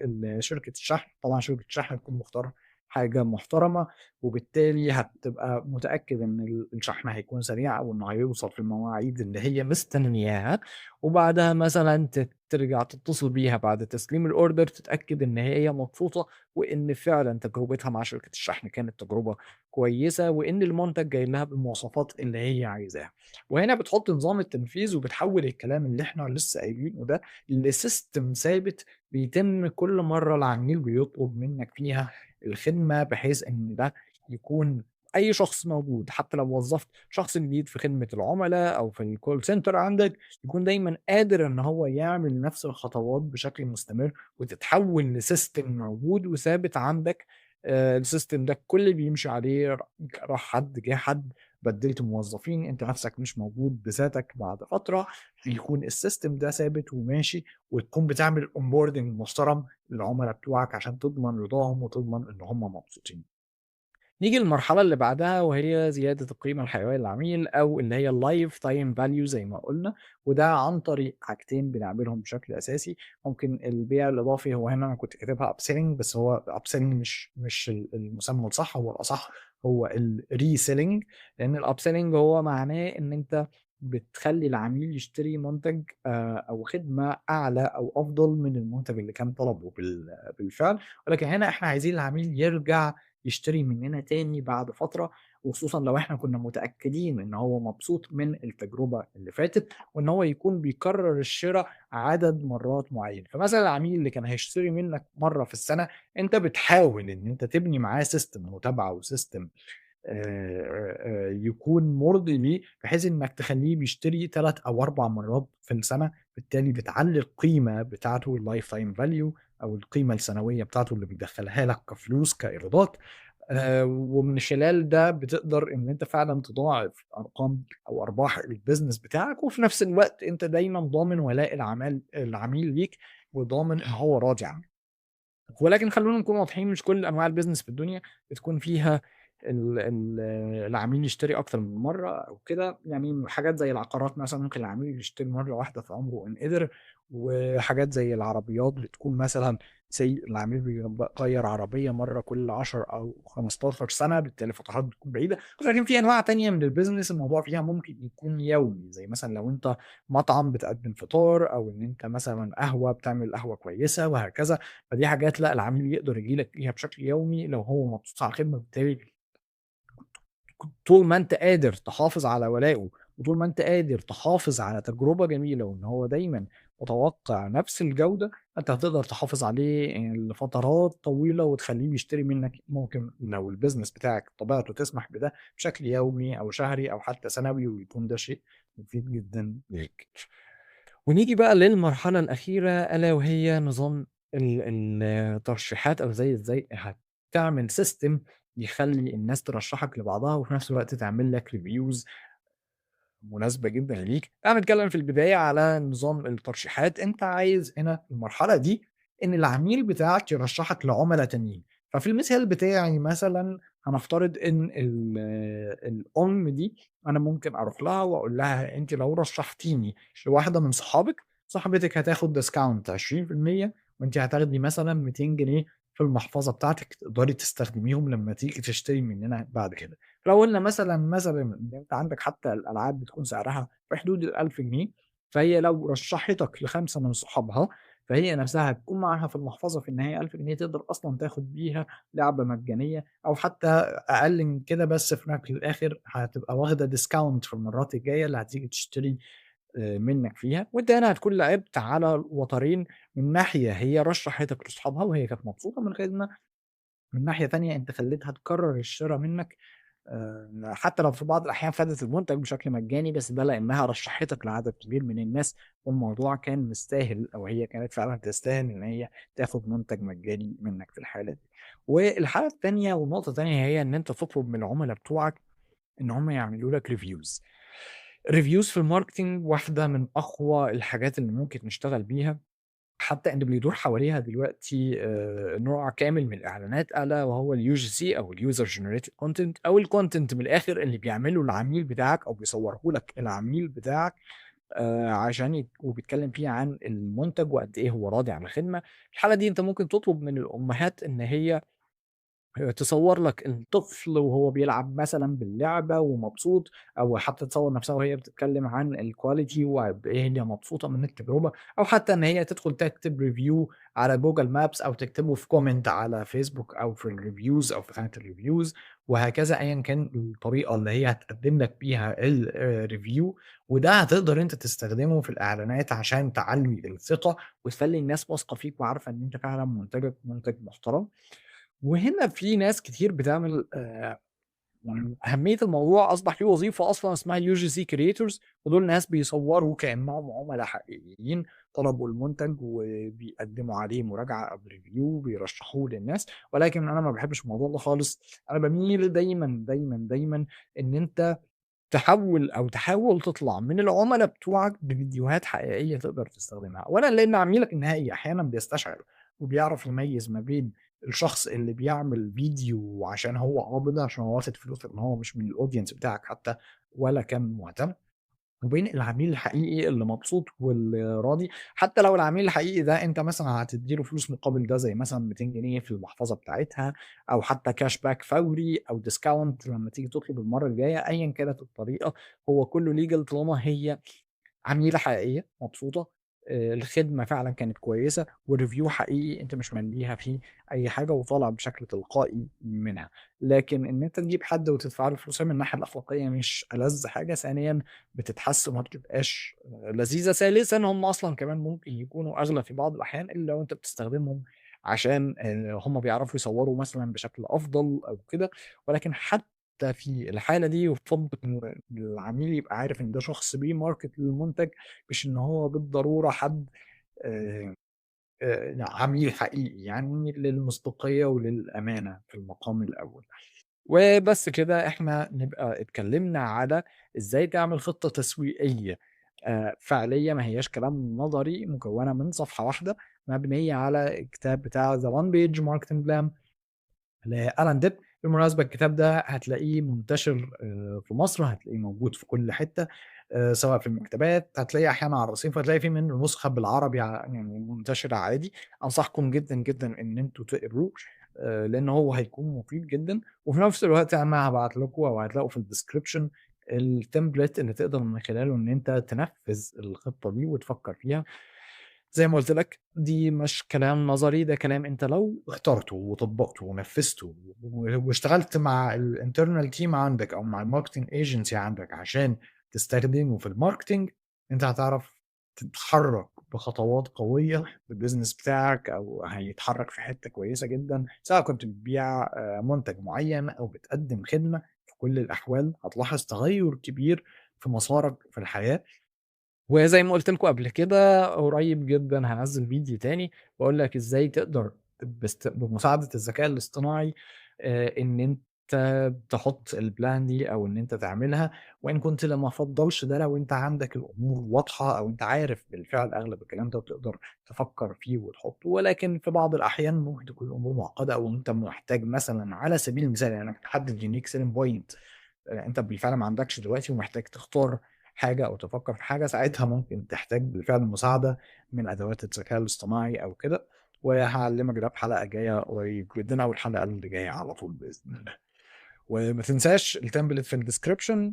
لشركة الشحن. طبعًا شركة الشحن تكون مختارة حاجة محترمة، وبالتالي هتبقى متأكد إن الشحن هيكون سريع أو إنه هيوصل في المواعيد اللي هي مستنياها. وبعدها مثلًا ترجع تتصل بيها بعد تسليم الorder تتأكد إن هي مبسوطة، وإن فعلًا تجربتها مع شركة الشحن كانت تجربة كويسة، وإن المنتج جاي لها بالمواصفات اللي هي عايزاها. وهنا بتحط نظام التنفيذ وبتحوّل الكلام اللي إحنا لسه قايلينه ده لsystem ثابت بيتم كل مرّة العميل بيطلب منّك فيها الخدمة، بحيث إن ده يكون أي شخص موجود، حتى لو وظّفت شخص جديد في خدمة العملا أو في الcall center عندك، يكون دايمًا قادر إن هو يعمل نفس الخطوات بشكل مستمر، وتتحوّل لsystem موجود وثابت عندك. الsystem ده الكل بيمشي عليه، راح حد، جه حد، بدلت موظفين، انت نفسك مش موجود بذاتك بعد فتره، يكون السيستم ده ثابت وماشي، وتكون بتعمل اونبوردنج محترم للعملاء بتوعك عشان تضمن رضاهم وتضمن ان هم مبسوطين. نيجي للمرحلة اللي بعدها وهي زيادة القيمة الحيوية للعميل أو اللي هي اللايف تايم فاليو زي ما قلنا، وده عن طريق حاجتين بنعملهم بشكل أساسي. ممكن البيع الإضافي، هو هنا أنا كنت كاتبها أبسيلينج بس هو أبسيلينج مش المسمى الصح، هو الأصح هو الريسيلينج. لأن الأبسيلينج هو معناه إن أنت بتخلي العميل يشتري منتج أو خدمة أعلى أو أفضل من المنتج اللي كان طلبه بالفعل، ولكن هنا إحنا عايزين العميل يرجع يشتري مننا تاني بعد فترة، وخصوصًا لو إحنا كنا متأكدين إن هو مبسوط من التجربة اللي فاتت، وإن هو يكون بيكرر الشرا عدد مرات معيّنة. فمثلًا العميل اللي كان هيشتري منك مرة في السنة، أنت بتحاول إن أنت تبني معاه سيستم متابعة وسيستم يكون مُرضي ليه، بحيث إنك تخلّيه بيشتري 3 أو 4 مرات في السنة، بالتالي بتعلّي القيمة بتاعته الlifetime value أو القيمة السنوية بتاعته اللي بيدخّلها لك كفلوس كإيرادات. ومن خلال ده بتقدر إن أنت فعلًا تضاعف أرقام أو أرباح الbusiness بتاعك، وفي نفس الوقت أنت دايمًا ضامن ولاء العميل ليك، وضامن إن هو راضي عنك. ولكن خلّونا نكون واضحين، مش كل أنواع الbusiness في الدنيا بتكون فيها ال العميل يشتري أكتر من مرّة أو كده. يعني حاجات زي العقارات مثلًا ممكن العميل يشتري مرّة واحدة في عمره إن قدر، وحاجات زي العربيات بتكون مثلًا العميل بيغيّر عربية مرّة كل 10 أو 15 سنة، بالتالي فترات بتكون بعيدة. ولكن في أنواع تانية من الbusiness الموضوع فيها ممكن يكون يومي، زي مثلًا لو أنت مطعم بتقدّم فطار، أو إن أنت مثلًا قهوة بتعمل قهوة كويسة وهكذا. فدي حاجات لأ، العميل يقدر ييجي لك فيها بشكل يومي لو هو مبسوط على الخدمة، بالتالي طول ما أنت قادر تحافظ على ولائه، وطول ما أنت قادر تحافظ على تجربة جميلة، وإن هو دايمًا متوقع نفس الجودة، أنت هتقدر تحافظ عليه لفترات طويلة وتخلّيه بيشتري منك، ممكن لو الbusiness بتاعك طبيعته تسمح بده بشكل يومي أو شهري أو حتى سنوي، ويكون ده شيء مفيد جدًا ليك. ونيجي بقى للمرحلة الأخيرة ألا وهي نظام الترشيحات، أو إزاي هتعمل system يخلّي الناس ترشّحك لبعضها وفي نفس الوقت تعمل لك reviews مناسبة جدًا ليك. تعالَ نتكلم في البداية على نظام الترشيحات. أنت عايز هنا في المرحلة دي إن العميل بتاعك يرشّحك لعُملا تانيين. ففي المثال بتاعي مثلًا هنفترض إن الأم دي أنا ممكن أروح لها وأقول لها أنتِ لو رشّحتيني لواحدة من صحابِك، صاحبتِك هتاخد discount 20%، وأنتِ هتاخدي مثلًا 200 جنيه في المحفظة بتاعتِك تقدري تستخدميهم لمّا تيجي تشتري مننا بعد كده. لو قُلنا مثلًا إن أنت عندك حتى الألعاب بتكون سعرها في حدود ال1000 جنيه، فهي لو رشّحتك ل5 من صحابها، فهي نفسها هتكون معاها في المحفظة في النهاية 1000 جنيه، تقدر أصلًا تاخد بيها لعبة مجانية أو حتى أقل من كده، بس في الآخر هتبقى واخدة discount في المرات الجاية اللي هتيجي تشتري منّك فيها. وأنت هنا هتكون لعبت على الوترين، من ناحية هي رشّحتك لأصحابها وهي كانت مبسوطة من الخدمة، من ناحية تانية أنت خلّيتها تكرّر الشرا منّك، حتى لو في بعض الأحيان خدت المنتج بشكل مجاني، بس ده لإنها رشّحتك لعدد كبير من الناس، والموضوع كان مستاهل، أو هي كانت فعلًا تستاهل إن هي تاخد منتج مجاني منّك في الحالة دي. والحالة التانية والنقطة التانية هي إن أنت تطلب من العُملا بتوعك إن هم يعملوا لك reviews. الreviews في الmarketing واحدة من أقوى الحاجات اللي ممكن نشتغل بيها، حتى إن بيدور حواليها دلوقتي نوع كامل من الإعلانات، ألا وهو الUGC أو الuser generated content، أو الcontent من الآخر اللي بيعمله العميل بتاعك أو بيصوره لك العميل بتاعك، عشان وبيتكلم فيه عن المنتج وقد إيه هو راضي عن الخدمة. في الحالة دي أنت ممكن تطلب من الأمهات إن هي تصوّر لك الطفل وهو بيلعب مثلًا باللعبة ومبسوط، أو حتى تصوّر نفسها وهي بتتكلم عن الquality وقد إيه هي مبسوطة من التجربة، أو حتى إن هي تدخل تكتب review على Google Maps، أو تكتبه في comment على فيسبوك أو في الreviews أو في خانة الreviews، وهكذا أيًا كان الطريقة اللي هي هتقدم لك بيها الreview. وده هتقدر أنت تستخدمه في الإعلانات عشان تعلّي الثقة، وتخلّي الناس واثقة فيك وعارفة إن أنت فعلًا منتجك منتج محترم. وهنا في ناس كتير بتعمل يعني أهمية الموضوع أصبح في وظيفة أصلًا اسمها UGC creators، ودول ناس بيصوروا كأنهم عُملا حقيقيين طلبوا المنتج وبيقدموا عليه مراجعة أو review بيرشحوه للناس. ولكن أنا ما باحبش الموضوع ده خالص. أنا باميل دايمًا، دايمًا، دايمًا إن أنت تحوّل أو تحاول تطلع من العُملا بتوعك بفيديوهات حقيقية تقدر تستخدمها، أولًا لإن عميلك النهائي أحيانًا بيستشعر وبيعرف يميّز ما بين الشخص اللي بيعمل فيديو عشان هو قابض، عشان هو واخد فلوس، إن هو مش من الaudience بتاعك حتى ولا كان مهتم، وبين العميل الحقيقي اللي مبسوط واللي راضي. حتى لو العميل الحقيقي ده أنت مثلًا هتدّي له فلوس مقابل ده، زي مثلًا 200 جنيه في المحفظة بتاعتها، أو حتى cash back فوري، أو discount لمّا تيجي تطلب المرّة الجاية، أيًا كانت الطريقة، هو كلّه legal طالما هي عميلة حقيقية مبسوطة، الخدمة فعلًا كانت كويسة، وريفيو حقيقي أنت مش ملّيها فيه أي حاجة وطالع بشكل تلقائي منها. لكن إن أنت تجيب حد وتدفع له فلوس، هي من الناحية الأخلاقية مش ألذ حاجة، ثانيًا بتتحس وما بتبقاش لذيذة، ثالثًا هم أصلًا كمان ممكن يكونوا أغلى في بعض الأحيان إلا لو أنت بتستخدمهم عشان هم بيعرفوا يصوّروا مثلًا بشكل أفضل أو كده. ولكن حتى في الحالة دي يُفضّل إن العميل يبقى عارف إن ده شخص بيmarket للمنتج، مش إن هو بالضرورة حد آآ عميل حقيقي، يعني للمصداقية وللأمانة في المقام الأول. وبس كده إحنا نبقى اتكلّمنا على إزاي تعمل خطة تسويقية فعلية، ما هياش كلام نظري مكوّنة من صفحة واحدة، مبنية على الكتاب بتاع The One Page Marketing Plan لألان ديب. بالمناسبة الكتاب ده هتلاقيه منتشر في مصر، هتلاقيه موجود في كل حتة، سواء في المكتبات، هتلاقيه أحيانًا على الرصيف، هتلاقي في منه نسخة بالعربي يعني منتشرة عادي. أنصحكم جدًا، جدًا إن أنتم تقروه، لإن هو هيكون مفيد جدًا. وفي نفس الوقت أنا هابعت لكم أو هتلاقوا في الdescription الtemplate اللي تقدر من خلاله إن أنت تنفذ الخطة دي وتفكر فيها. زي ما قُلت لك دي مش كلام نظري، ده كلام أنت لو اخترته وطبّقته ونفّذته واشتغلت مع الinternal team عندك أو مع الmarketing agency عندك عشان تستخدمه في الmarketing، أنت هتعرف تتحرّك بخطوات قوية الbusiness بتاعك، أو هيتحرّك في حتّة كويسة جدًا، سواء كنت بتبيع منتج معيّن أو بتقدّم خدمة. في كل الأحوال هتلاحظ تغيُّر كبير في مسارك في الحياة. وزي ما قُلت لكم قبل كده، قريب جدًا هانزّل فيديو تاني باقول لك إزاي تقدر بمساعدة الذكاء الاصطناعي إن أنت تحُط الplan دي أو إن أنت تعملها. وإن كنت ما أفضّلش ده لو أنت عندك الأمور واضحة أو أنت عارف بالفعل أغلب الكلام ده وتقدر تفكّر فيه وتحُطّه. ولكن في بعض الأحيان ممكن تكون الأمور معقّدة، أو أنت محتاج مثلًا على سبيل المثال يعني إنك تحدد unique selling point أنت بالفعل ما عندكش دلوقتي ومحتاج تختار حاجة أو تفكّر في حاجة، ساعتها ممكن تحتاج بالفعل مساعدة من أدوات الذكاء الاصطناعي أو كده. وهاعلّمك ده في حلقة جاية قريب جدًا أو الحلقة اللي جاية على طول بإذن الله. وما تنساش الtemplate في الdescription،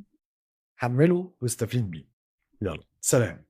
حمّله واستفيد بيه. يالّا سلام.